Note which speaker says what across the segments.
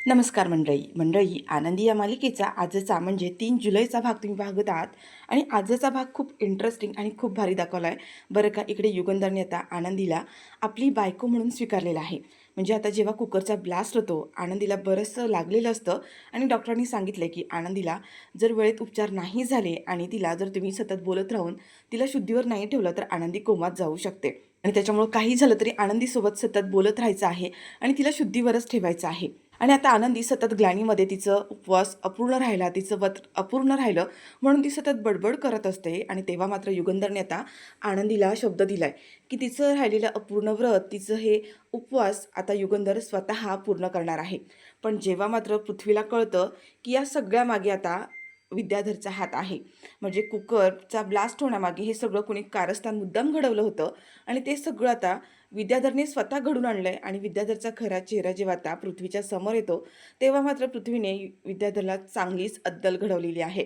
Speaker 1: नमस्कार मंडळी आनंदी या मालिकेचा आजचा म्हणजे 3 जुलैचा भाग तुम्ही बघत आहात आणि आजचा भाग खूप इंटरेस्टिंग आणि खूप भारी दाखवला आहे बरं का. इकडे युगंधरने आता आनंदीला आपली बायको म्हणून स्वीकारलेलं आहे. म्हणजे आता जेव्हा कुकरचा ब्लास्ट होतो आनंदीला बरंचसं लागलेलं असतं आणि डॉक्टरांनी सांगितलं की आनंदीला जर वेळेत उपचार नाही झाले आणि तिला जर तुम्ही सतत बोलत राहून तिला शुद्धीवर नाही ठेवलं तर आनंदी कोमात जाऊ शकते आणि त्याच्यामुळं काही झालं तरी आनंदीसोबत सतत बोलत राहायचं आहे आणि तिला शुद्धीवरच ठेवायचं आहे. आणि आता आनंदी सतत ग्लानीमध्ये तिचं उपवास अपूर्ण राहिला, तिचं व्रत अपूर्ण राहिलं म्हणून ती सतत बडबड करत असते. आणि तेव्हा मात्र युगंधरने आता आनंदीला शब्द दिलाय की तिचं राहिलेलं अपूर्ण व्रत, तिचं हे उपवास आता युगंधर स्वतः पूर्ण करणार आहे. पण जेव्हा मात्र पृथ्वीला कळतं की या सगळ्यामागे आता विद्याधरचा हात आहे, म्हणजे कुकरचा ब्लास्ट होण्यामागे हे सगळं कोणी कारस्थान मुद्दाम घडवलं होतं आणि ते सगळं आता विद्याधरने स्वतः घडून आणलंय. आणि विद्याधरचा खरा चेहरा जेव्हा आता पृथ्वीच्या समोर येतो तेव्हा मात्र पृथ्वीने विद्याधरला चांगलीच अद्दल घडवलेली आहे.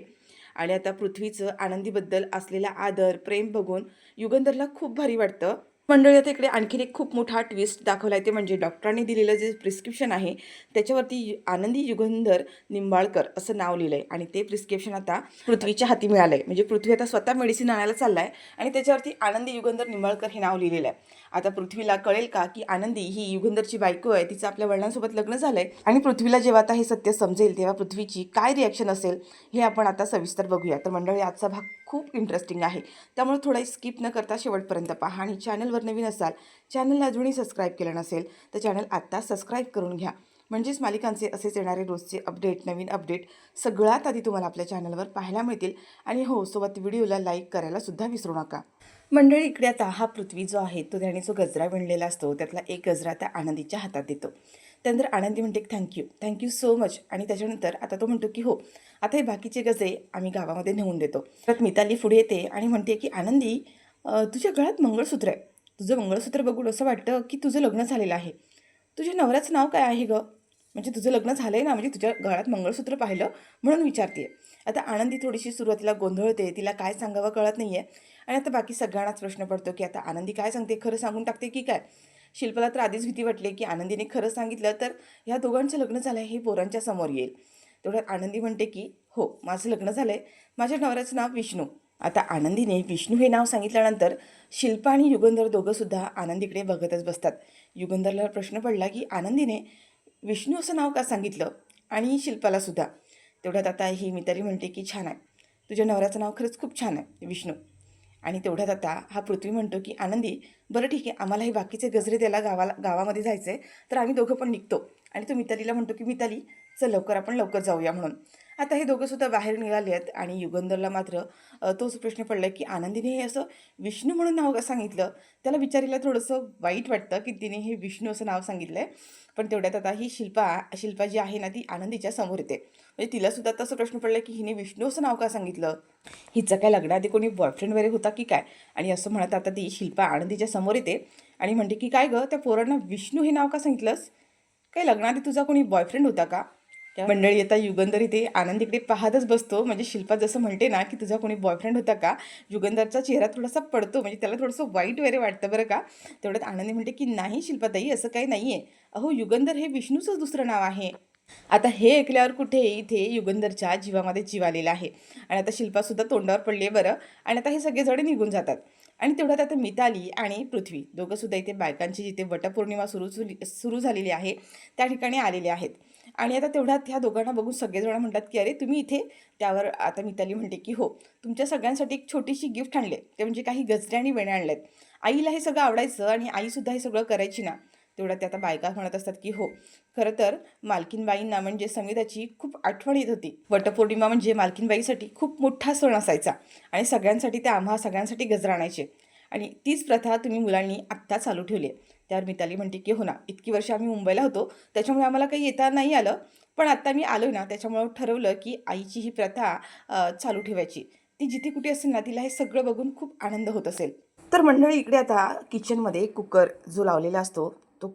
Speaker 1: आणि आता पृथ्वीचं आनंदीबद्दल असलेला आदर प्रेम बघून युगंधरला खूप भारी वाटतं. मंडळी आता इकडे आणखीन एक खूप मोठा ट्विस्ट दाखवला आहे, ते म्हणजे डॉक्टरांनी दिलेलं जे प्रिस्क्रिप्शन आहे त्याच्यावरती आनंदी युगंधर निंबाळकर असं नाव लिहिलंय आणि ते प्रिस्क्रिप्शन आता पृथ्वीच्या हाती मिळालंय. म्हणजे पृथ्वी आता स्वतः मेडिसिन आणायला चाललाय आणि त्याच्यावरती आनंदी युगंधर निंबाळकर हे नाव लिहिलेलं आहे. आता पृथ्वीला कळेल का की आनंदी ही युगंधरची बायको आहे, तिचं आपल्या वडिलांसोबत लग्न झालंय? आणि पृथ्वीला जेव्हा आता हे सत्य समजेल तेव्हा पृथ्वीची काय रिॲक्शन असेल हे आपण आता सविस्तर बघूया. तर मंडळी आजचा भाग खूप इंटरेस्टिंग आहे, त्यामुळे थोडा स्किप न करता शेवटपर्यंत पहा. आणि चॅनलवर नवीन असाल, चॅनलला अजूनही सबस्क्राईब केलं नसेल तर चॅनल आत्ता सबस्क्राईब करून घ्या, म्हणजेच मालिकांचे असेच येणारे रोजचे अपडेट, नवीन अपडेट सगळ्यात आधी तुम्हाला आपल्या चॅनलवर पाहायला मिळतील. आणि हो, सोबत व्हिडिओला लाईक करायला सुद्धा विसरू नका. मंडळी इकडे आता हा पृथ्वी जो आहे तो त्याने जो गजरा विणलेला असतो त्यातला एक गजरा त्या आनंदीच्या हातात देतो. त्यानंतर आनंदी म्हणते थँक्यू सो मच. आणि त्याच्यानंतर आता तो म्हणतो की हो, आता हे बाकीचे गजरे आम्ही गावामध्ये नेऊन देतो. तर मिताली पुढे येते आणि म्हणते की आनंदी, तुझ्या गळ्यात मंगळसूत्र आहे. तुझं मंगळसूत्र बघून असं वाटतं की तुझं लग्न झालेलं आहे. तुझ्या नवऱ्याचं नाव काय आहे गं? म्हणजे तुझं लग्न झालं आहे ना, म्हणजे तुझ्या गळ्यात मंगळसूत्र पाहिलं म्हणून विचारते. आता आनंदी थोडीशी सुरुवातीला गोंधळते, तिला काय सांगावं कळत नाही आहे. आणि आता बाकी सगळ्यांनाच प्रश्न पडतो की आता आनंदी काय सांगते, खरं सांगून टाकते की काय? शिल्पाला तर आधीच भीती वाटली की आनंदीने खरं सांगितलं तर ह्या दोघांचं लग्न झालं आहे हे पोरांच्या समोर येईल. तेवढ्यात आनंदी म्हणते की हो, माझं लग्न झालं आहे, माझ्या नवऱ्याचं नाव विष्णू. आता आनंदीने विष्णू हे नाव सांगितल्यानंतर शिल्पा आणि युगंधर दोघंसुद्धा आनंदीकडे बघतच बसतात. युगंधरला प्रश्न पडला की आनंदीने विष्णू असं नाव का सांगितलं, आणि शिल्पाला सुद्धा. तेवढ्यात आता ही मिताली म्हणते की छान आहे, तुझ्या नवऱ्याचं नाव खरंच खूप छान आहे विष्णू. आणि तेवढ्यात आता हा पृथ्वी म्हणतो की आनंदी, बरं ठीक आहे, आम्हाला हे बाकीचे गजरे द्यायला गावामध्ये जायचं आहे तर आम्ही दोघं पण निघतो. आणि तो मितालीला म्हणतो की मिताली, चल लवकर, आपण लवकर जाऊया म्हणून. आता हे दोघंसुद्धा बाहेर निघाले आहेत आणि युगंधरला मात्र तोच प्रश्न पडला की आनंदीने हे असं विष्णू म्हणून नाव का सांगितलं. त्याला विचारीला थोडंसं वाईट वाटतं की तिने हे विष्णू असं नाव सांगितलं आहे. पण तेवढ्यात आता ही शिल्पा जी आहे ना ती आनंदीच्या समोर येते. म्हणजे तिलासुद्धा तसं प्रश्न पडला की हिने विष्णू असं नाव का सांगितलं. हिचं काय लग्नाआधी कोणी बॉयफ्रेंड वगैरे होता की काय. आणि असं म्हणत आता ती शिल्पा आनंदीच्या समोर येते आणि म्हणते की काय गं, त्या पोरांना विष्णू हे नाव का सांगितलंस? काही लग्नाआधी तुझा कोणी बॉयफ्रेंड होता का? त्या मंडळी आता युगंधर इथे आनंदीकडे पाहतच बसतो. म्हणजे शिल्पा जसं म्हणते ना की तुझा कोणी बॉयफ्रेंड होता का, युगंधरचा चेहरा थोडासा पडतो, म्हणजे त्याला थोडंसं वाईट वगैरे वाटतं बरं का. तेवढ्यात आनंदी म्हणते की नाही शिल्पाताई, असं काही नाही आहे. अहो, युगंधर हे विष्णूचंच दुसरं नाव आहे. आता हे ऐकल्यावर कुठे इथे युगंधरच्या जीवामध्ये जीव आलेला आहे. आणि आता शिल्पासुद्धा तोंडावर पडली आहे बरं. आणि आता हे सगळेजण निघून जातात. आणि तेवढ्यात आता मिताली आणि पृथ्वी दोघंसुद्धा इथे बायकांची जिथे वटपौर्णिमा सुरू झालेली आहे त्या ठिकाणी आलेले आहेत. आणि आता तेवढ्यात ह्या दोघांना बघून सगळेजण म्हणतात की अरे तुम्ही इथे. त्यावर आता मिताली म्हणते की हो, तुमच्या सगळ्यांसाठी एक छोटीशी गिफ्ट आणले, ते म्हणजे काही गजरे आणि वेण्या आणल्यात. आईला हे सगळं आवडायचं आणि आईसुद्धा हे सगळं करायची ना. तेवढ्यात त्या आता बायका म्हणत असतात की हो, खरं तर मालकीनबाईंना म्हणजे समिधाची खूप आठवण येत होती. वटपौर्णिमा म्हणजे मालकीनबाईसाठी खूप मोठा सण असायचा आणि सगळ्यांसाठी ते आम्हा सगळ्यांसाठी गजरा आणायचे. आणि तीच प्रथा तुम्ही मुलांनी आत्ता चालू ठेवली आहे. त्यावर मिताली म्हणते की हो ना, इतकी वर्ष आम्ही मुंबईला होतो त्याच्यामुळे आम्हाला काही येता नाही आलं, पण आत्ता मी आलो ना त्याच्यामुळं ठरवलं की आईची ही प्रथा चालू ठेवायची. ती जिथे कुठे असेल ना तिला हे सगळं बघून खूप आनंद होत असेल. तर मंडळी इकडे आता किचनमध्ये कुकर जो लावलेला असतो तो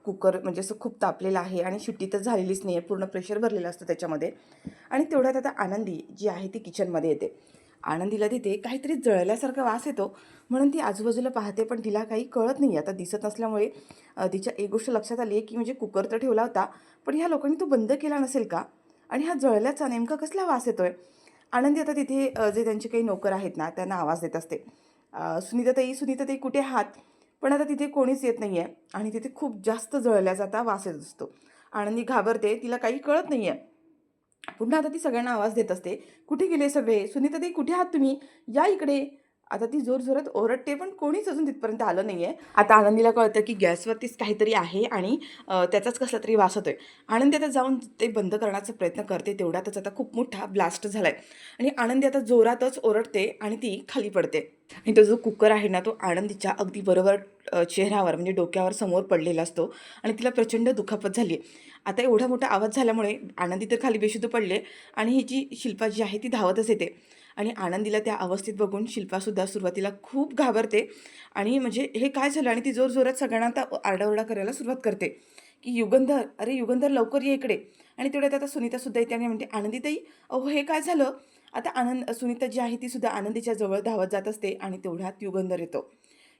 Speaker 1: कुकर म्हणजे असं खूप तापलेला आहे आणि शिट्टी तर झालेलीच नाही आहे, पूर्ण प्रेशर भरलेलं असतं त्याच्यामध्ये. आणि तेवढ्यात आता आनंदी जी आहे ती किचनमध्ये येते आनंदीला तिथे काहीतरी जळल्यासारखा वास येतो म्हणून ती आजूबाजूला पाहते, पण तिला काही कळत नाही. आता दिसत नसल्यामुळे तिच्या एक गोष्ट लक्षात आली आहे, की म्हणजे कुकर तर ठेवला होता, पण ह्या लोकांनी तो बंद केला नसेल का? आणि हा जळल्याचा नेमका कसला वास येतोय? आनंदी आता तिथे जे त्यांचे काही नोकर आहेत ना, त्यांना आवाज देत असते. सुनीताताई, सुनीताताई कुठे आहात? पण आता तिथे कोणीच येत नाही आहे आणि तिथे खूप जास्त जळल्याचा आता वास येत असतो. आनंदी घाबरते, तिला काही कळत नाही आहे. पुन्हा आता ती सगळ्यांना आवाज देत असते, "कुठे गेले सगळे? सुनीताताई कुठे आहात तुम्ही? या इकडे." आता ती जोरजोरात ओरडते, पण कोणीच अजून तिथपर्यंत आलं नाही आहे. आता आनंदीला कळतं, की गॅसवरतीच काहीतरी आहे आणि त्याचाच कसला तरी वास होतोय. आनंदी आता जाऊन ते बंद करण्याचा प्रयत्न करते. तेवढ्यातच आता खूप मोठा ब्लास्ट झालाय आणि आनंदी आता जोरातच ओरडते आणि ती खाली पडते. आणि तो जो कुकर आहे ना, तो आनंदीच्या अगदी बरोबर चेहऱ्यावर म्हणजे डोक्यावर समोर पडलेला असतो आणि तिला प्रचंड दुखापत झाली. आता एवढा मोठा आवाज झाल्यामुळे आनंदी तर खाली बेशुद्ध पडले आणि ही जी शिल्पा जी आहे ती धावतच येते आणि आनंदीला त्या अवस्थेत बघून शिल्पासुद्धा सुरुवातीला खूप घाबरते आणि म्हणजे हे काय झालं आणि ती जोरजोरात सगळ्यांना आता आरडाओरडा करायला सुरुवात करते, की "युगंधर, अरे युगंधर लवकर ये इकडे." आणि तेवढ्यात आता सुनीतासुद्धा येते आणि म्हणते, "आनंदीताई, अहो हे काय झालं?" आता सुनीता जी आहे ती सुद्धा आनंदीच्या जवळ धावत जात असते आणि तेवढ्यात युगंधर येतो.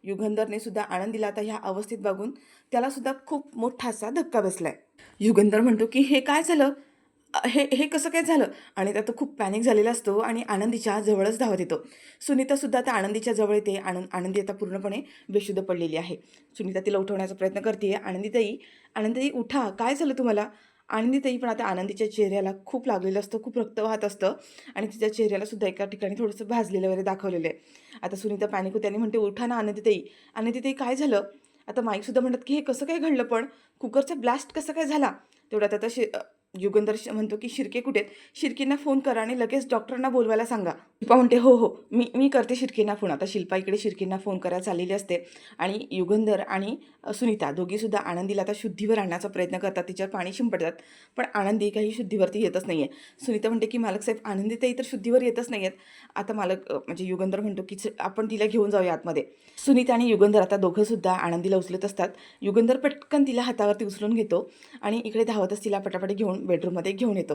Speaker 1: युगंधरने सुद्धा आनंदीला आता ह्या अवस्थेत बघून त्याला सुद्धा खूप मोठा असा धक्का बसलाय. युगंधर म्हणतो, की "हे काय झालं? हे हे कसं काय झालं?" आणि त्यात तो खूप पॅनिक झालेला असतो आणि आनंदीच्या जवळच धावत येतो. सुनीतासुद्धा आता आनंदीच्या जवळ येते. आनंदी आता पूर्णपणे बेशुद्ध पडलेली आहे. सुनीता तिला उठवण्याचा प्रयत्न करते. "आनंदीताई, आनंदीताई उठा. काय झालं तुम्हाला?" आनंदीताई पण आता आनंदीच्या चेहऱ्याला खूप लागलेलं असतं, खूप रक्त वाहत असतं आणि तिच्या चेहऱ्याला सुद्धा एका ठिकाणी थोडंसं भाजलेलं वगैरे दाखवलेलं आहे. आता सुनीता पॅनिक होते आणि म्हणते, "उठा ना आनंदीताई. आनंदीताई काय झालं?" आता माईकसुद्धा म्हणतात, की "हे कसं काय घडलं पण? कुकरचा ब्लास्ट कसा काय झाला?" तेवढ्यात आता युगंधर म्हणतो, की "शिर्के कुठे आहेत? शिर्केंना फोन करा आणि लगेच डॉक्टरांना बोलवायला सांगा." शिल्पा म्हणते, "हो, हो. मी मी करते शिर्केंना फोन." आता शिल्पा इकडे शिर्केंना फोन करायला चाललेली असते आणि युगंधर आणि सुनीता दोघीसुद्धा आनंदीला आता शुद्धीवर आणण्याचा प्रयत्न करतात. तिच्यावर पाणी शिंपडतात. पण आनंदी काही शुद्धीवरती येतच नाही आहे. सुनीता म्हणते, की "मालक साहेब, आनंदीताई तर शुद्धीवर येतच नाही आहेत." आता म्हणजे युगंधर म्हणतो, की आपण तिला घेऊन जाऊया आतमध्ये." सुनीता आणि युगंधर आता दोघंसुद्धा आनंदीला उचलत असतात. युगंधर पटकन तिला हातावरती उचलून घेतो आणि इकडे धावतच तिला पटापट घेऊन बेडरूममध्ये घेऊन येतो.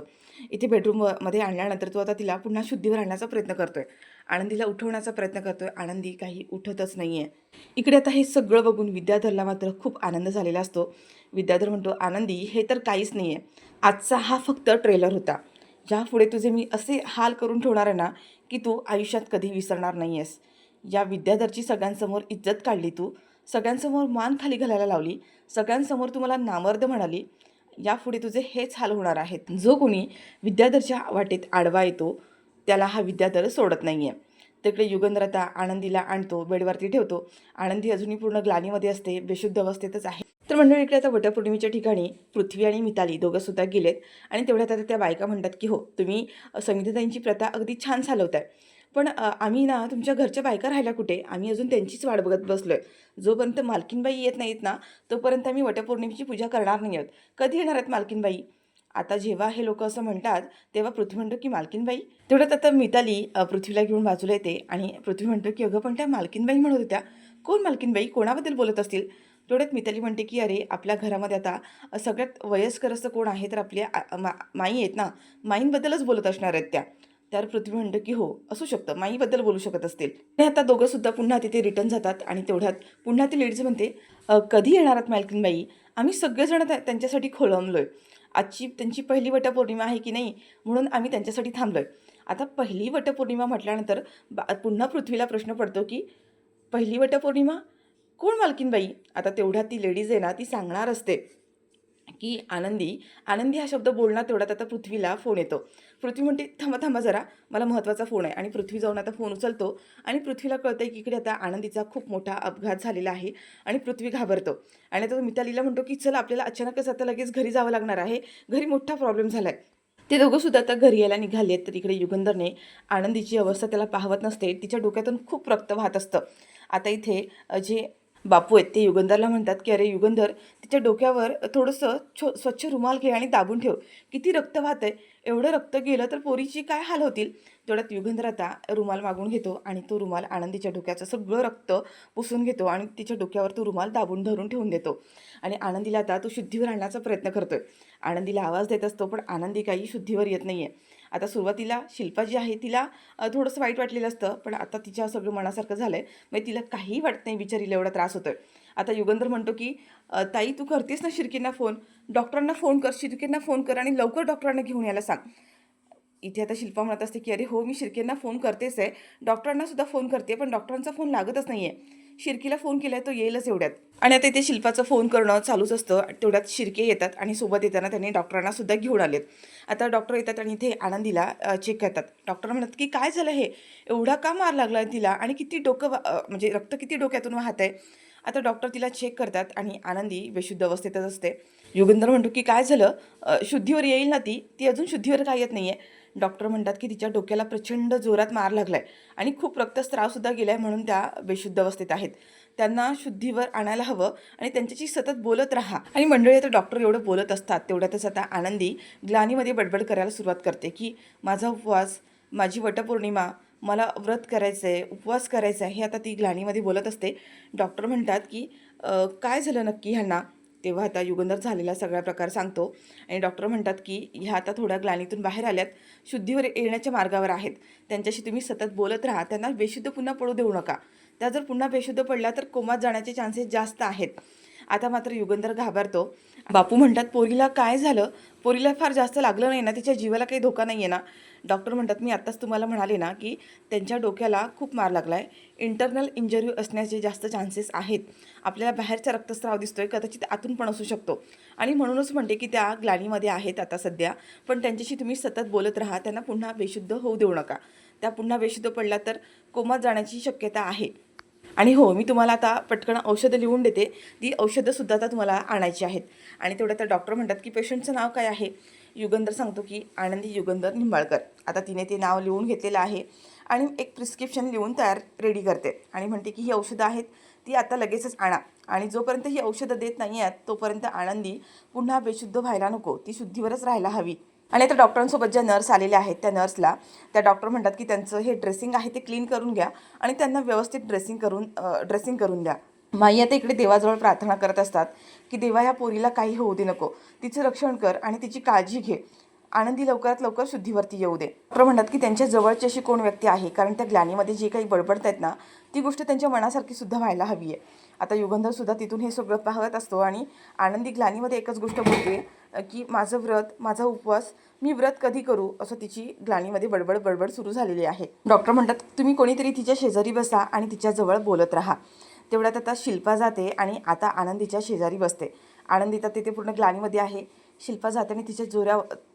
Speaker 1: इथे बेडरूममध्ये आणल्यानंतर तो आता तिला पुन्हा शुद्धीवर आणण्याचा प्रयत्न करतोय. आनंदीला उठवण्याचा प्रयत्न करतोय. आनंदी काही उठतच नाहीये. इकडे आता हे सगळं बघून विद्याधरला मात्र खूप आनंद झालेला असतो. विद्याधर म्हणतो, "आनंदी, हे तर काहीच नाहीये. आजचा हा फक्त ट्रेलर होता. यापुढे तुझे मी असे हाल करून ठेवणार आहे ना, की तू आयुष्यात कधी विसरणार नाहीयेस." या विद्याधरची सगळ्यांसमोर इज्जत काढली तू. सगळ्यांसमोर मान खाली घालायला लावली. सगळ्यांसमोर तू मला नामर्द म्हणाली. यापुढे तुझे हेच हाल होणार आहेत. जो कोणी विद्याधरच्या वाटेत आडवा येतो, त्याला हा विद्याधर सोडत नाही आहे. तिकडे युगंधर आता आनंदीला आणतो, बेडवरती ठेवतो. आनंदी अजूनही पूर्ण ग्लानीमध्ये असते, बेशुद्ध अवस्थेतच आहे. तर मंडळी इकडे आता वटपौर्णिमेच्या ठिकाणी पृथ्वी आणि मिताली दोघंसुद्धा गेलेत आणि तेवढ्यात आता त्या बायका म्हणतात, की "हो, तुम्ही संगीताताईंची प्रथा अगदी छान चालवताय. पण आम्ही ना तुमच्या घरच्या बायका राहिल्या कुठे? आम्ही अजून त्यांचीच वाट बघत बसलोय. जोपर्यंत मालकीनबाई येत नाहीत ना, तोपर्यंत आम्ही वटपौर्णिमेची पूजा करणार नाही आहोत. कधी येणार आहेत मालकीनबाई?" आता जेव्हा हे लोकं असं म्हणतात, तेव्हा पृथ्वी म्हणतो, की "मालकीनबाई?" तेवढ्यात आता मिताली पृथ्वीला घेऊन बाजूला येते आणि पृथ्वी म्हणतो, की "अगं पण त्या मालकीनबाई म्हणत होत्या." "कोण मालकीनबाई? कोणाबद्दल बोलत असतील?" तेवढ्यात मिताली म्हणते, की "अरे आपल्या घरामध्ये आता सगळ्यात वयस्कर असं कोण आहे तर आपल्या माई आहेत ना, माईंबद्दलच बोलत असणार आहेत त्या." त्यावर पृथ्वी म्हणतो, की "हो, असू शकतं. माईबद्दल बोलू शकत असतील." आणि आता दोघंसुद्धा पुन्हा तिथे रिटर्न जातात आणि तेवढ्यात पुन्हा ती लेडीज म्हणते, "कधी येणार आहात मालकीनबाई? आम्ही सगळेजण त्यांच्यासाठी खोळंबलोय. आजची त्यांची पहिली वटपौर्णिमा आहे की नाही, म्हणून आम्ही त्यांच्यासाठी थांबलोय." आता पहिली वटपौर्णिमा म्हटल्यानंतर पुन्हा पृथ्वीला प्रश्न पडतो, की "पहिली वटपौर्णिमा? कोण मालकीनबाई?" आता तेवढ्यात ती लेडीज आहे ना, ती सांगणार असते, की आनंदी. आनंदी हा शब्द बोलणार तेवढ्यात आता पृथ्वीला फोन येतो. पृथ्वी म्हणते, "थांबा, थांबा जरा, मला महत्त्वाचा फोन आहे." आणि पृथ्वी जाऊन आता फोन उचलतो आणि पृथ्वीला कळतंय, की इकडे आता आनंदीचा खूप मोठा अपघात झालेला आहे आणि पृथ्वी घाबरतो. आणि आता तो मितालीला म्हणतो, की "चल आपल्याला अचानकच आता लगेच घरी जावं लागणार आहे. घरी मोठा प्रॉब्लेम झाला आहे." ते दोघंसुद्धा आता घरी यायला निघाले आहेत. तर इकडे युगंधरने आनंदीची अवस्था त्याला पाहवत नसते. तिच्या डोक्यातून खूप रक्त वाहत असतं. आता इथे जे बापू आहेत ते युगंधरला म्हणतात, की "अरे युगंधर, तिच्या डोक्यावर थोडंसं स्वच्छ रुमाल घे आणि दाबून ठेव. किती रक्त वाहतंय. एवढं रक्त गेलं तर पोरीची काय हाल होतील." तेवढ्यात युगंधर आता रुमाल मागून घेतो आणि तो रुमाल आनंदीच्या डोक्याचं सगळं रक्त पुसून घेतो आणि तिच्या डोक्यावर तो रुमाल दाबून धरून ठेवून देतो. आणि आनंदीला आता तो शुद्धीवर आणण्याचा प्रयत्न करतोय. आनंदीला आवाज देत असतो, पण आनंदी काही शुद्धीवर येत नाही आहे. आता सुरुवातीला शिल्पा जी आहे तिला थोडंसं वाईट वाटलेलं असतं, पण आता तिच्या सगळं मनासारखं झालं आहे. मग तिला काहीही वाटत नाही बिचारीला एवढा त्रास होतो आहे. आता युगंधर म्हणतो की ताई तू करतेस ना शिर्केंना फोन, डॉक्टरांना फोन कर, शिर्केंना फोन कर आणि लवकर डॉक्टरांना घेऊन यायला सांग. इथे आता शिल्पा म्हणत असते की अरे हो मी शिर्केंना फोन करतेच आहे, डॉक्टरांना सुद्धा फोन करते, पण डॉक्टरांचा फोन लागतच नाही आहे. शिर्कीला फोन केला आहे तो येईलच एवढ्यात. आणि आता इथे शिल्पाचं फोन करणं चालूच असतं. तेवढ्यात शिर्के येतात आणि सोबत येताना त्यांनी डॉक्टरांना सुद्धा घेऊन आलेत. आता डॉक्टर येतात आणि इथे आनंदीला चेक करतात. डॉक्टर म्हणतात की काय झालं हे, एवढा का मार लागला तिला आणि किती डोकं म्हणजे रक्त किती डोक्यातून वाहत आहे. आता डॉक्टर तिला चेक करतात आणि आनंदी बेशुद्ध अवस्थेतच असते. युगंधर म्हणतो की काय झालं, शुद्धीवर येईल ना ती, ती अजून शुद्धीवर काय येत नाही आहे. डॉक्टर म्हणतात की तिच्या डोक्याला प्रचंड जोरात मार लागलाय आणि खूप रक्तस्रावसुद्धा गेलाय, म्हणून त्या बेशुद्ध अवस्थेत आहेत. त्यांना शुद्धीवर आणायला हवं आणि त्यांच्याशी सतत बोलत राहा. आणि मंडळी आता डॉक्टर एवढं बोलत असतात तेवढ्यातच आता आनंदी ग्लानीमध्ये बडबड करायला सुरुवात करते की माझा उपवास, माझी वटपौर्णिमा, मला व्रत करायचं आहे, उपवास करायचा आहे, हे आता ती ग्लानीमध्ये बोलत असते. डॉक्टर म्हणतात की काय झालं नक्की ह्यांना. तेव्हा आता युगंधर झालेला सगळा प्रकार सांगतो आणि डॉक्टर म्हणतात की ह्या आता थोड्या ग्लानीतून बाहेर आल्यात, शुद्धीवर येण्याच्या मार्गावर आहेत. त्यांच्याशी तुम्ही सतत बोलत राहा, त्यांना बेशुद्ध पुन्हा पडू देऊ नका. त्या जर पुन्हा बेशुद्ध पडल्या तर कोमात जाण्याचे चान्सेस जास्त आहेत. आता मात्र युगंधर घाबरतो. बापू म्हणतात पोरीला काय झालं, पोरीला फार जास्त लागलं नाही ना, तिच्या जीवाला काही धोका नाही आहे ना. डॉक्टर म्हणतात मी आत्ताच तुम्हाला म्हणाले ना की त्यांच्या डोक्याला खूप मार लागला आहे, इंटरनल इंजरी असण्याचे जास्त चान्सेस आहेत. आपल्याला बाहेरचा रक्तस्राव दिसतोय, कदाचित आतून पण असू शकतो. आणि म्हणूनच म्हणते की त्या ग्लानीमध्ये आहेत आता सध्या, पण त्यांच्याशी तुम्ही सतत बोलत राहा, त्यांना पुन्हा बेशुद्ध होऊ देऊ नका. त्या पुन्हा बेशुद्ध पडल्या तर कोमात जाण्याची शक्यता आहे. आणि हो, मी तुम्हाला आता पटकन औषधं लिहून देते. ती औषधंसुद्धा आता तुम्हाला आणायची आहेत. आणि तेवढं तर डॉक्टर म्हणतात की पेशंटचं नाव काय आहे. युगंधर सांगतो की आनंदी युगंधर निंबाळकर. आता तिने ते नाव लिहून घेतलेलं आहे आणि एक प्रिस्क्रिप्शन लिहून रेडी करते आणि म्हणते की ही औषधं आहेत, ती आता लगेचच आणा. आणि जोपर्यंत ही औषधं देत नाही आहेत तोपर्यंत आनंदी पुन्हा बेशुद्ध व्हायला नको, ती शुद्धीवरच राहायला हवी. आणि आता डॉक्टरांसोबत ज्या नर्स आलेल्या आहेत त्या नर्सला त्या डॉक्टर म्हणतात की त्यांचं हे ड्रेसिंग आहे ते क्लीन करून घ्या आणि त्यांना व्यवस्थित ड्रेसिंग करून द्या. माई आता इकडे देवाजवळ प्रार्थना करत असतात की देवा ह्या पोरीला काही होऊ दे नको, तिचं रक्षण कर आणि तिची काळजी घे, आनंदी लवकरात लवकर शुद्धीवरती येऊ दे. डॉक्टर म्हणतात की त्यांच्या जवळची अशी कोण व्यक्ती आहे, कारण त्या ग्लानीमध्ये जे काही बडबडत आहेत ना ती गोष्ट त्यांच्या मनासारखी सुद्धा व्हायला हवी आहे. आता युगंधर सुद्धा तिथून हे सगळं पाहत असतो आणि आनंदी ग्लानीमध्ये एकच गोष्ट बोलते की माझं व्रत, माझा उपवास, मी व्रत कधी करू, असं तिची ग्लानीमध्ये बडबड सुरू झालेली आहे. डॉक्टर म्हणतात तुम्ही कोणीतरी तिच्या शेजारी बसा आणि तिच्याजवळ बोलत राहा. तेवढ्यात आता शिल्पा जाते आणि आता आनंदीच्या शेजारी बसते. आनंदी तर तिथे पूर्ण ग्लानीमध्ये आहे. शिल्पा जाते आणि तिच्या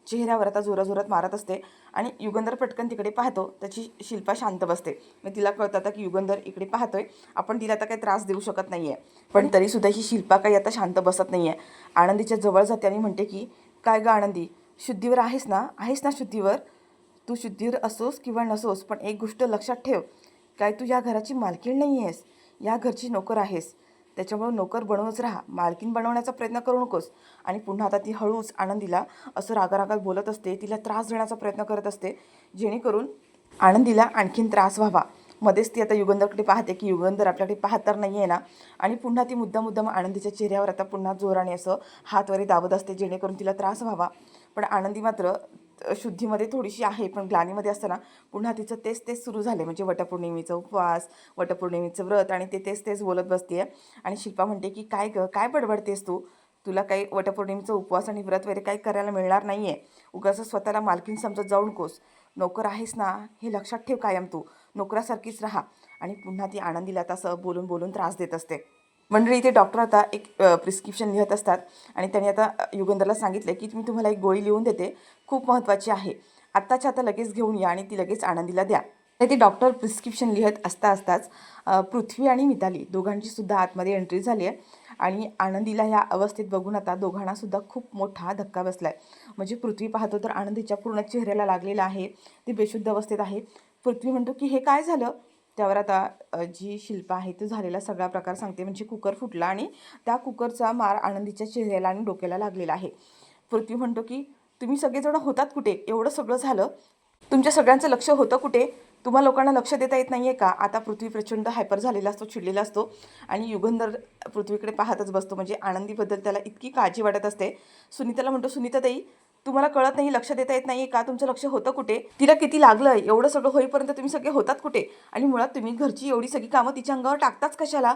Speaker 1: चेहऱ्यावर आता जोराजोरात मारत असते आणि युगंधर पटकन तिकडे पाहतो. त्याची शिल्पा शांत बसते. मग तिला कळतं आता की युगंधर इकडे पाहतोय, आपण तिला आता काही त्रास देऊ शकत नाही आहे. पण तरीसुद्धा ही शिल्पा काही आता शांत बसत नाही आहे. आनंदीच्या जवळ जाते आणि म्हणते की काय गं आनंदी, शुद्धीवर आहेस ना शुद्धीवर? तू शुद्धीवर असोस किंवा नसोस, पण एक गोष्ट लक्षात ठेव, काय तू या घराची मालकीण नाही आहेस, या घरची नोकर आहेस. त्याच्यामुळं नोकर बनवूनच राहा, मालकीण बनवण्याचा प्रयत्न करू नकोस. आणि पुन्हा आता ती हळूच आनंदीला असं रागारागात बोलत असते, तिला त्रास देण्याचा प्रयत्न करत असते, जेणेकरून आनंदीला आणखीन त्रास व्हावा. मध्येच ती आता युगंधरकडे पाहते की युगंधर आपल्याकडे पाहत तर नाही आहे ना. आणि पुन्हा ती मुद्दाम आनंदीच्या चेहऱ्यावर आता पुन्हा जोराने असं हात वगैरे दाबत असते, जेणेकरून तिला त्रास व्हावा. पण आनंदी मात्र शुद्धीमध्ये थोडीशी आहे, पण ग्लानीमध्ये असताना पुन्हा तिचं तेच सुरू झाले, म्हणजे वटपौर्णिमेचा उपवास, वटपौर्णिमेचं व्रत, आणि ते तेच बोलत बसते. आणि शिल्पा म्हणते की काय गं, काय बडबडतेस तू, तुला काही वटपौर्णिमेचा उपवास आणि व्रत वगैरे काही करायला मिळणार नाही आहे. उगाच स्वतःला मालकीण समजत जाऊ नकोस, नोकर आहेस ना, हे लक्षात ठेव, कायम तू नोकरासारखीच राहा. आणि पुन्हा ती आनंदीला तसं बोलून त्रास देत असते. मंडळी इथे डॉक्टर आता एक प्रिस्क्रिप्शन लिहत असतात आणि त्यांनी आता युगंधरला सांगितलं की मी तुम्हाला एक गोळी लिहून देते, खूप महत्त्वाची आहे, आत्ताच्या आता लगेच घेऊन या आणि ती लगेच आनंदीला द्या. तर ते डॉक्टर प्रिस्क्रिप्शन लिहत असताच पृथ्वी आणि मिताली दोघांची सुद्धा आतमध्ये एंट्री झाली आहे. आणि आनंदीला ह्या अवस्थेत बघून आता दोघांनासुद्धा खूप मोठा धक्का बसला आहे. म्हणजे पृथ्वी पाहतो तर आनंदीच्या पूर्ण चेहऱ्याला लागलेला आहे, ती बेशुद्ध अवस्थेत आहे. पृथ्वी म्हणतो की हे काय झालं. त्यावर आता जी शिल्पा आहे ती झालेला सगळा प्रकार सांगते, म्हणजे कुकर फुटला आणि त्या कुकरचा मार आनंदीच्या चेहऱ्याला आणि डोक्याला लागलेला आहे. पृथ्वी म्हणतो की तुम्ही सगळेजण होतात कुठे, एवढं सगळं झालं, तुमच्या सगळ्यांचं लक्ष होतं कुठे? तुम्हा लोकांना लक्ष देता येत नाही आहे का? आता पृथ्वी प्रचंड हायपर झालेला असतो, चिडलेला असतो आणि युगंधर पृथ्वीकडे पाहतच बसतो. म्हणजे आनंदीबद्दल त्याला इतकी काळजी वाटत असते. सुनीताला म्हणतो, "सुनीताताई, तुम्हाला कळत नाही, लक्ष देता येत नाही का? तुमचं लक्ष होतं कुठे? तिला किती लागलं एवढं सगळं होईपर्यंत तुम्ही सगळे होतात कुठे? आणि मुळात तुम्ही घरची एवढी सगळी कामं तिच्या अंगावर टाकताच कशाला?"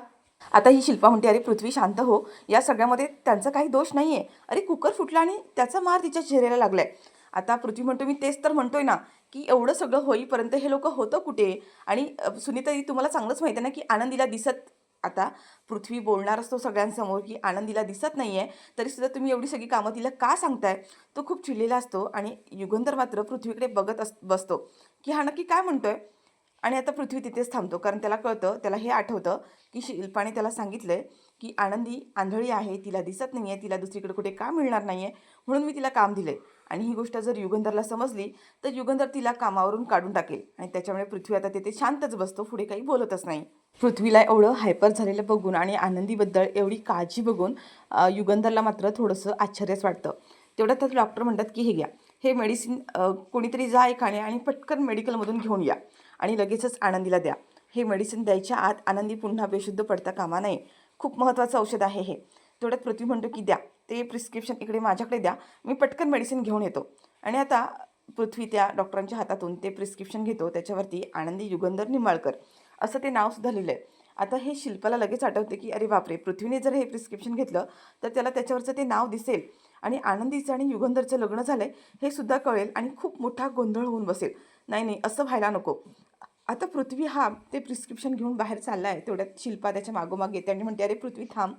Speaker 1: आता ही शिल्पा म्हणते, "अरे पृथ्वी शांत हो, या सगळ्यामध्ये त्यांचा काही दोष नाही आहे. अरे कुकर फुटला आणि त्याचा मार तिच्या चेहऱ्याला लागलाय." आता पृथ्वी म्हणतो, "मी तेच तर म्हणतोय ना, की एवढं सगळं होईपर्यंत हे लोकं होतं कुठे?" आणि सुनीताताई, तुम्हाला चांगलंच माहिती आहे ना, की आनंदीला आता पृथ्वी बोलणार असतो सगळ्यांसमोर, की आनंदीला दिसत नाहीये, तरीसुद्धा तुम्ही एवढी सगळी कामं तिला का सांगताय? तो खूप चिडलेला असतो आणि युगंधर मात्र पृथ्वीकडे बघत बसतो, की हा नक्की काय म्हणतोय? आणि आता पृथ्वी तिथेच थांबतो. कारण त्याला कळतं, त्याला हे आठवतं, की शिल्पाने त्याला सांगितलंय, की आनंदी आंधळी आहे, तिला दिसत नाहीये, तिला दुसरीकडे कुठे काम मिळणार नाहीये, म्हणून मी तिला काम दिलंय. आणि ही गोष्ट जर युगंधरला समजली, तर युगंधर तिला कामावरून काढून टाकेल आणि त्याच्यामुळे पृथ्वी आता तिथे शांतच बसतो, पुढे काही बोलतच नाही. पृथ्वीला एवढं हायपर झालेलं बघून आणि आनंदीबद्दल एवढी काळजी बघून युगंधरला मात्र थोडंसं आश्चर्यच वाटतं. तेवढ्यात तर डॉक्टर म्हणतात, की "हे घ्या, हे मेडिसिन कोणीतरी जा एकाने आणि पटकन मेडिकलमधून घेऊन या आणि लगेचच आनंदीला द्या. हे मेडिसिन द्यायच्या आत आनंदी पुन्हा बेशुद्ध पडता कामा नये. खूप महत्त्वाचं औषध आहे हे." तेवढ्यात पृथ्वी म्हणतो, की "द्या, ते प्रिस्क्रिप्शन इकडे माझ्याकडे द्या, मी पटकन मेडिसिन घेऊन येतो." आणि आता पृथ्वी त्या डॉक्टरांच्या हातातून ते प्रिस्क्रिप्शन घेतो. त्याच्यावरती आनंदी युगंधर निंबाळकर असं ते नावसुद्धा लिहिलं आहे. आता हे शिल्पाला लगेच आठवते, की अरे बापरे! पृथ्वीने जर हे प्रिस्क्रिप्शन घेतलं, तर त्याला त्याच्यावरचं ते नाव दिसेल आणि आनंदीचं आणि युगंधरचं लग्न झालंय हे सुद्धा कळेल आणि खूप मोठा गोंधळ होऊन बसेल. नाही, नाही, असं व्हायला नको. आता पृथ्वी हा ते प्रिस्क्रिप्शन घेऊन बाहेर चालला आहे. तेवढ्यात शिल्पा त्याच्या मागोमाग येते आणि म्हणते, "अरे पृथ्वी थांब."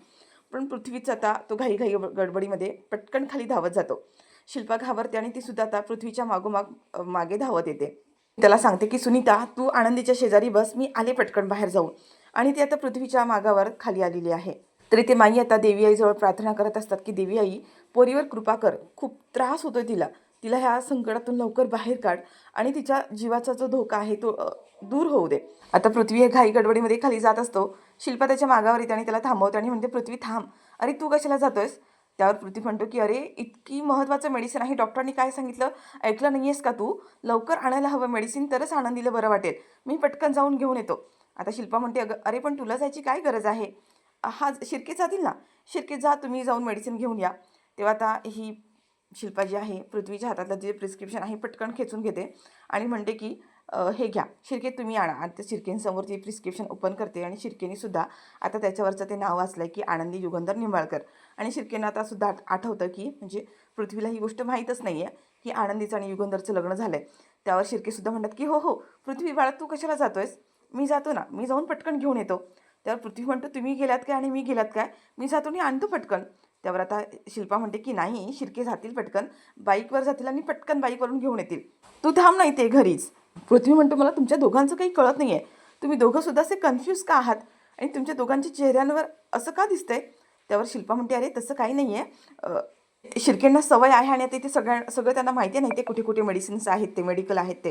Speaker 1: पण पृथ्वीच आता तो घाई गडबडीमध्ये पटकन खाली धावत जातो. शिल्पा घाबरते आणि ती सुद्धा आता पृथ्वीच्या मागोमाग मागे धावत येते. त्याला सांगते, की "सुनीता, तू आनंदीच्या शेजारी बस, मी आले पटकन बाहेर जाऊन." आणि ती आता पृथ्वीच्या मागावर खाली आलेली आहे. तरी ते माई आता देवी आईजवळ प्रार्थना करत असतात, की "देवी आई, पोरीवर कृपा कर. खूप त्रास होतोय तिला. तिला ह्या संकटातून लवकर बाहेर काढ आणि तिच्या जीवाचा जो धोका आहे तो दूर होऊ दे." आता पृथ्वी हे घाई गडबडीमध्ये खाली जात असतो. शिल्पा त्याच्या मागावर येते आणि त्याला थांबवते आणि म्हणते, "पृथ्वी थांब. अरे तू कशाला जातोयस?" त्यावर पृथ्वी म्हणतो, की "अरे इतकी महत्त्वाचं मेडिसिन आहे, डॉक्टरांनी काय सांगितलं ऐकलं नाही आहेस का तू? लवकर आणायला हवं मेडिसिन, तरच आनंदीला बरं वाटेल. मी पटकन जाऊन घेऊन येतो." आता शिल्पा म्हणते, "अगं अरे पण तुला जायची काय गरज आहे? हा शिर्के जातील ना. शिर्के जा, तुम्ही जाऊन मेडिसिन घेऊन या." तेव्हा आता ही शिल्पा जी आहे पृथ्वीच्या हातातलं जे प्रिस्क्रिप्शन आहे पटकन खेचून घेते आणि म्हणते, की "हे घ्या, शिर्के तुम्ही आणा." आणि त्या शिर्केंसमोर ती प्रिस्क्रिप्शन ओपन करते आणि शिर्केने सुद्धा आता त्याच्यावरचं ते नाव वाचलं की आनंदी युगंधर निंबाळकर. आणि शिर्केनं आता सुद्धा आठवतं, की म्हणजे पृथ्वीला ही गोष्ट माहीतच नाही आहे, की आनंदीचं आणि युगंधरचं लग्न झालं आहे. त्यावर शिर्केसुद्धा म्हणतात, की "हो, हो, पृथ्वी बाळा तू कशाला जातोयस? मी जातो ना, मी जाऊन पटकन घेऊन येतो." त्यावर पृथ्वी म्हणतो, "तुम्ही गेलात काय आणि मी गेलात काय? मी जातो आणि आणतो पटकन." त्यावर आता शिल्पा म्हणते, की "नाही, शिर्के जातील पटकन, बाईकवर जातील आणि पटकन बाईकवरून घेऊन येतील. तू थांब नाही ते घरीच." पृथ्वी म्हणतो, "मला तुमच्या दोघांचं काही कळत नाही आहे. तुम्ही दोघंसुद्धा असे कन्फ्यूज का आहात? आणि तुमच्या दोघांच्या चेहऱ्यांवर असं का दिसतंय?" त्यावर शिल्पा म्हणते, "अरे तसं काही नाही आहे. शिर्केंना सवय आहे आणि आता इथे सगळं त्यांना माहिती नाही ते कुठे कुठे मेडिसिन्स आहेत, ते मेडिकल आहेत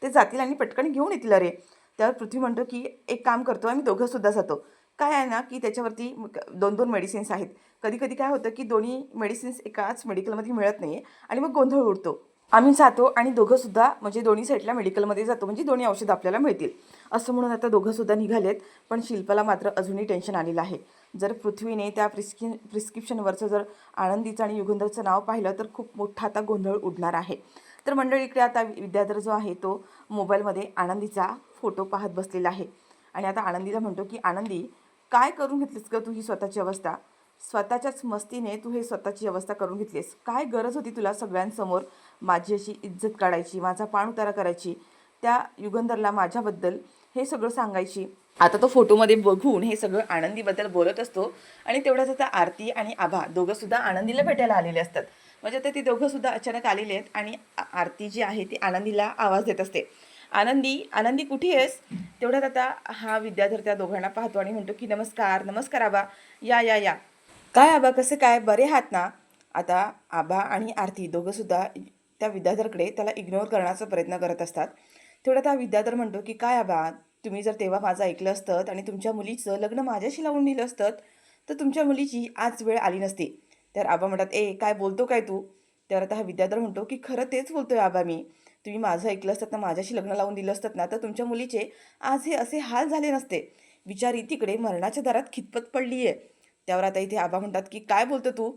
Speaker 1: ते जातील आणि पटकन घेऊन येतील अरे." त्यावर पृथ्वी म्हणतो, की "एक काम करतो, आम्ही दोघंसुद्धा जातो." काय आहे ना, की त्याच्यावरती 2-2 मेडिसिन्स आहेत. कधी-कधी काय होतं, की दोन्ही मेडिसिन्स एकाच मेडिकलमध्ये मिळत नाही आहे आणि मग गोंधळ उडतो. आम्ही जातो आणि दोघंसुद्धा म्हणजे दोन्ही साईडला मेडिकलमध्ये जातो, म्हणजे दोन्ही औषधं आपल्याला मिळतील. असं म्हणून आता दोघंसुद्धा निघालेत. पण शिल्पाला मात्र अजूनही टेन्शन आलेलं आहे. जर पृथ्वीने त्या प्रिस्क्रिप्शनवरचं जर आनंदीचं आणि युगंधरचं नाव पाहिलं तर खूप मोठा आता गोंधळ उडणार आहे. तर मंडळी, इकडे आता विद्याधर जो आहे तो मोबाईलमध्ये आनंदीचा फोटो पाहत बसलेला आहे आणि आता आनंदीला म्हणतो, की "आनंदी, काय करून घेतलीस गं तू ही स्वतःची अवस्था? स्वतःच्याच मस्तीने तू हे स्वतःची अवस्था करून घेतलीस. काय गरज होती तुला सगळ्यांसमोर माझी अशी इज्जत काढायची, माझा पाणउतारा करायची, त्या युगंधरला माझ्याबद्दल हे सगळं सांगायची?" आता तो फोटोमध्ये बघून हे सगळं आनंदीबद्दल बोलत असतो आणि तेवढ्याच आता आरती आणि आभा दोघंसुद्धा आनंदीला भेटायला आलेले असतात. म्हणजे आता ती दोघंसुद्धा अचानक आलेले आहेत आणि आरती जी आहे ती आनंदीला आवाज देत असते, "आनंदी, आनंदी कुठे आहेस?" तेवढ्यात आता हा विद्याधर त्या दोघांना पाहतो आणि म्हणतो, की "नमस्कार, नमस्कार आबा. या, या, या." "काय आबा, कसं काय, बरे आहात ना?" आता आबा आणि आरती दोघंसुद्धा त्या विद्याधरकडे त्याला इग्नोर करण्याचा प्रयत्न करत असतात. तेवढ्यात हा विद्याधर म्हणतो, की "काय आबा, तुम्ही जर तेव्हा माझं ऐकलं असतं आणि तुमच्या मुलीचं लग्न माझ्याशी लावून दिलं असतं, तर तुमच्या मुलीची आज वेळ आली नसती." तर आबा म्हणतात, "ए काय बोलतो काय तू?" त्यावर आता हा विद्याधर म्हणतो की खरं तेच बोलतोय आबा मी. तुम्ही माझं ऐकलं असतात ना, माझ्याशी लग्न लावून दिलं असतात ना, तर तुमच्या मुलीचे आज हे असे हाल झाले नसते. बिचारी तिकडे मरणाच्या दारात खितपत पडली आहे. त्यावर आता इथे आबा म्हणतात की काय बोलतो तू?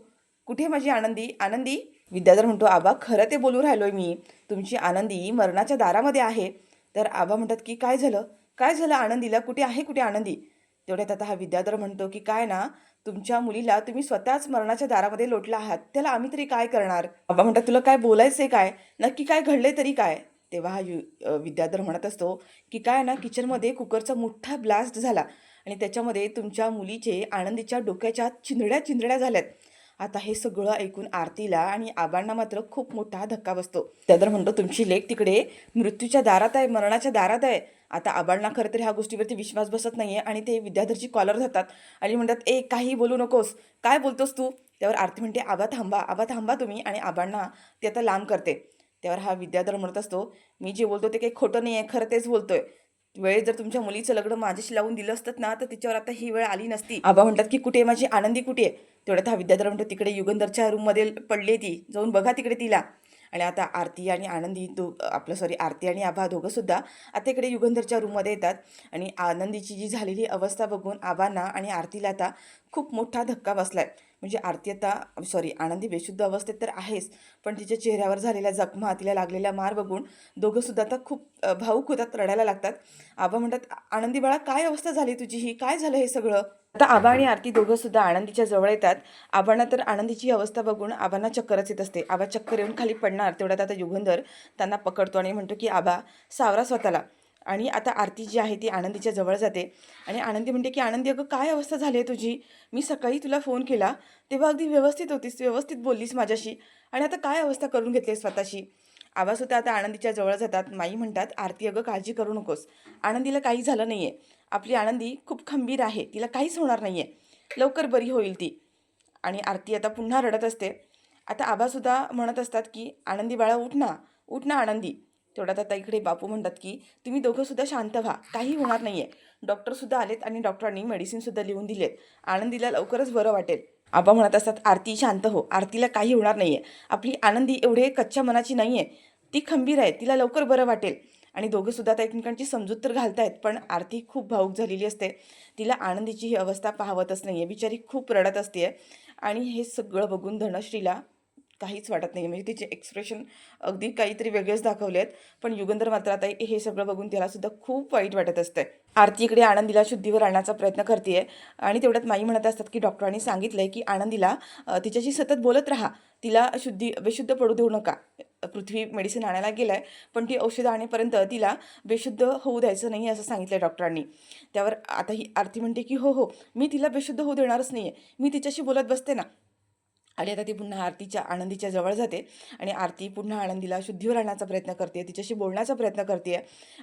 Speaker 1: कुठे आहे माझी आनंदी? आनंदी? विद्याधर म्हणतो आबा खरं ते बोलू राहिलोय मी. तुमची आनंदी मरणाच्या दारामध्ये आहे. तर आबा म्हणतात की काय झालं? काय झालं आनंदीला? कुठे आहे कुठे आनंदी? तेवढ्यात आता हा विद्याधर म्हणतो की काय ना, तुमच्या मुलीला तुम्ही स्वतःच मरणाच्या दारामध्ये लोटला आहात. त्याला आम्ही तरी काय करणार? आबा म्हणतात तुला काय बोलायचंय काय? नक्की काय घडलंय तरी काय? तेव्हा हा विद्याधर म्हणत असतो की काय ना, किचनमध्ये कुकरचा मोठा ब्लास्ट झाला आणि त्याच्यामध्ये तुमच्या मुलीचे आनंदीच्या डोक्याच्या आत चिंधड्या चिंधड्या झाल्यात. आता हे सगळं ऐकून आरतीला आणि आबांना मात्र खूप मोठा धक्का बसतो. त्यादर म्हणतो तुमची लेक तिकडे मृत्यूच्या दारात आहे, मरणाच्या दारात आहे. आता आबांना खरं तर ह्या गोष्टीवरती विश्वास बसत नाहीये आणि ते विद्याधरची कॉलर धरतात आणि म्हणतात ए काही बोलू नकोस, काय बोलतोस तू? त्यावर आरती म्हणते आबा थांबा तुम्ही, आणि आबांना ते आता लांब करते. त्यावर हा विद्याधर म्हणत असतो मी जे बोलतो ते काही खोटं नाही आहे, खरं तेच बोलतोय. वेळ जर तुमच्या मुलीचं लग्न माझ्याशी लावून दिलं असतं ना, तर तिच्यावर आता ही वेळ आली नसती. आबा म्हणतात की कुठे माझी आनंदी कुठे आहे? तेवढ्यात हा विद्याधर म्हणतो तिकडे युगंधरच्या रूममध्ये पडली ती, जाऊन बघा तिकडे तिला. आणि आता आरती आणि आनंदी आरती आणि आबा दोघं सुद्धा आता इकडे युगंधरच्या रूममध्ये येतात आणि आनंदीची जी झालेली अवस्था बघून आबांना आणि आरतीला आता खूप मोठा धक्का बसलाय. म्हणजे आरती आता आनंदी बेशुद्ध अवस्थेत तर आहेच, पण तिच्या चेहऱ्यावर झालेल्या जखमा, तिला लागलेला मार बघून दोघं सुद्धा आता खूप भावूक होतात, रडायला लागतात. आबा म्हणतात आनंदी बाळा काय अवस्था झाली तुझी ही? काय झालं हे सगळं? आता आबा आणि आरती दोघं सुद्धा आनंदीच्या जवळ येतात. आबांना तर आनंदीची अवस्था बघून आबांना चक्करच येत असते. आबा चक्कर येऊन खाली पडणार, तेवढ्यात आता युगंधर त्यांना पकडतो आणि म्हणतो की आबा सावरा स्वतःला. आणि आता आरती जी आहे ती आनंदीच्या जवळ जाते आणि आनंदी म्हणते की आनंदी अगं काय अवस्था झाली आहे तुझी? मी सकाळी तुला फोन केला तेव्हा अगदी व्यवस्थित होतीस, व्यवस्थित बोललीस माझ्याशी, आणि आता काय अवस्था करून घेतली स्वतःशी? आवाजसुद्धा आता आनंदीच्या जवळ जातात. माई म्हणतात आरती अगं काळजी करू नकोस, आनंदीला काही झालं नाही आहे. आपली आनंदी खूप खंबीर आहे, तिला काहीच होणार नाही आहे, लवकर बरी होईल ती. आणि आरती आता पुन्हा रडत असते. आता आबासुद्धा म्हणत असतात की आनंदी बाळा उठ ना आनंदी. तेवढ्यात आता इकडे बापू म्हणतात की तुम्ही दोघंसुद्धा शांत व्हा, काही होणार नाही आहे. डॉक्टरसुद्धा आलेत आणि डॉक्टरांनी मेडिसिनसुद्धा लिहून दिलेत, आनंदीला लवकरच बरं वाटेल. आबा म्हणत असतात आरती शांत हो, आरतीला काही होणार नाही आहे. आपली आनंदी एवढे कच्च्या मनाची नाही आहे, ती खंबीर आहे, तिला लवकर बरं वाटेल. आणि दोघंसुद्धा आता एकमेकांची समजूत तर घालतायत, पण आरती खूप भावूक झालेली असते. तिला आनंदीची ही अवस्था पाहवतच नाही आहे, बिचारी खूप रडत असते. आणि हे सगळं बघून धनश्रीला काहीच वाटत नाही, म्हणजे तिचे एक्सप्रेशन अगदी काहीतरी वेगळेच दाखवले आहेत. पण युगंधर मात्र आता हे सगळं बघून त्याला सुद्धा खूप वाईट वाटत असतंय. आरती इकडे आनंदीला शुद्धीवर आणण्याचा प्रयत्न करते आणि तेवढ्यात माई म्हणत असतात की डॉक्टरांनी सांगितलंय की आनंदीला तिच्याशी सतत बोलत राहा, तिला बेशुद्ध पडू देऊ नका. पृथ्वी मेडिसिन आणायला गेलाय, पण ती औषधं आणेपर्यंत तिला बेशुद्ध होऊ द्यायचं नाही असं सांगितलंय डॉक्टरांनी. त्यावर आता ही आरती म्हणते की हो मी तिला बेशुद्ध होऊ देणारच नाही आहे, मी तिच्याशी बोलत बसते ना. आणि आता ती पुन्हा आनंदीच्या जवळ जाते आणि आरती पुन्हा आनंदीला शुद्धीवर आणण्याचा प्रयत्न करते, तिच्याशी बोलण्याचा प्रयत्न करते.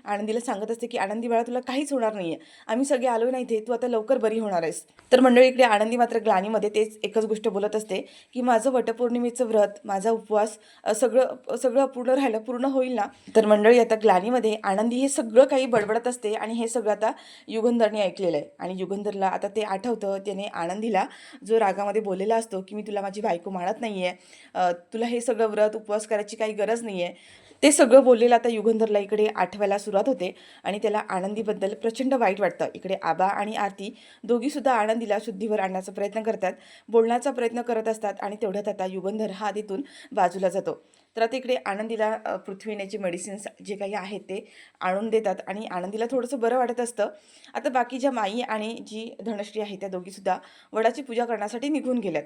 Speaker 1: आनंदीला सांगत असते की आनंदी बाळा तुला काहीच होणार नाही आहे, आम्ही सगळे आलो नाही इथे, तू आता लवकर बरी होणार आहेस. तर मंडळी इकडे आनंदी मात्र ग्लानीमध्ये तेच एकच गोष्ट बोलत असते की माझं वटपौर्णिमेचं व्रत, माझा उपवास सगळं सगळं अपूर्ण राहिलं, पूर्ण होईल ना? तर मंडळी आता ग्लानीमध्ये आनंदी हे सगळं काही बडबडत असते आणि हे सगळं आता युगंधरने ऐकलेलं आहे आणि युगंधरला आता ते आठवतं. त्याने आनंदीला जो रागामध्ये बोललेला असतो की मी तुला माझी बायको मानत नाही आहे, तुला हे सगळं व्रत उपवास करायची काही गरज नाही आहे, ते सगळं बोललेलं आता युगंधरला इकडे आठवायला सुरुवात होते आणि त्याला आनंदीबद्दल प्रचंड वाईट वाटतं. इकडे आबा आणि आरती दोघीसुद्धा आनंदीला शुद्धीवर आणण्याचा प्रयत्न करतात, बोलण्याचा प्रयत्न करत असतात आणि तेवढ्यात आता युगंधर हा तिथून बाजूला जातो. तर आता इकडे आनंदीला पृथ्वीनेचे मेडिसिन्स जे काही आहेत ते आणून देतात आणि आनंदीला थोडंसं बरं वाटत असतं. आता बाकी ज्या माई आणि जी धनश्री आहे त्या दोघीसुद्धा वडाची पूजा करण्यासाठी निघून गेल्यात.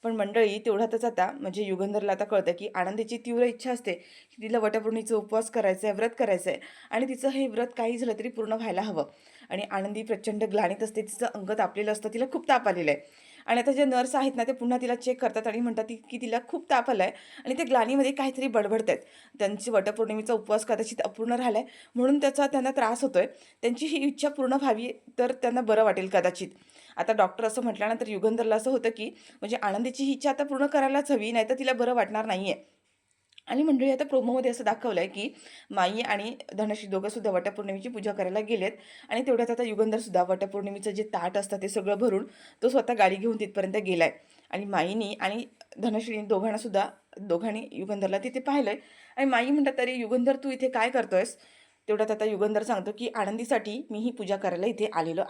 Speaker 1: पण मंडळी तेवढ्यातच आता म्हणजे युगंधरला आता कळतं की आनंदीची तीव्र इच्छा असते की तिला वटपौर्णिमेचा उपवास करायचा आहे, व्रत करायचं आहे आणि तिचं हे व्रत काही झालं तरी पूर्ण व्हायला हवं. आणि आनंदी प्रचंड ग्लानीत असते, तिचं अंग तापलेलं असतं, तिला खूप ताप आलेला आहे. आणि आता जे नर्स आहेत ना ते पुन्हा तिला चेक करतात आणि म्हणतात की तिला खूप ताप आला आहे आणि ते ग्लानीमध्ये काहीतरी बडबडत आहेत. त्यांची वटपौर्णिमेचा उपवास कदाचित अपूर्ण राहिला आहे म्हणून त्याचा त्यांना त्रास होतोय. त्यांची ही इच्छा पूर्ण व्हावी तर त्यांना बरं वाटेल कदाचित. आता डॉक्टर असं म्हटल्यानंतर युगंधरला असं होतं की म्हणजे आनंदीची ही इच्छा आता पूर्ण करायलाच हवी, नाहीतर तिला बरं वाटणार नाही आहे. आणि मंडळी आता प्रोमोमध्ये असं दाखवलं आहे की माई आणि धनश्री दोघंसुद्धा वटपौर्णिमेची पूजा करायला गेलेत आणि तेवढ्यात आता युगंधरसुद्धा वटपौर्णिमेचं जे ताट असतं ते सगळं भरून तो स्वतः गाडी घेऊन तिथपर्यंत गेला आहे. आणि माईनी आणि धनश्रीनी दोघांनी युगंधरला तिथे पाहिलंय आणि माई म्हणतात, "अरे युगंधर, तू इथे काय करतोयस?" तेवढ्यात आता युगंधर सांगतो, की "आनंदीसाठी मी ही पूजा करायला इथे आलेलो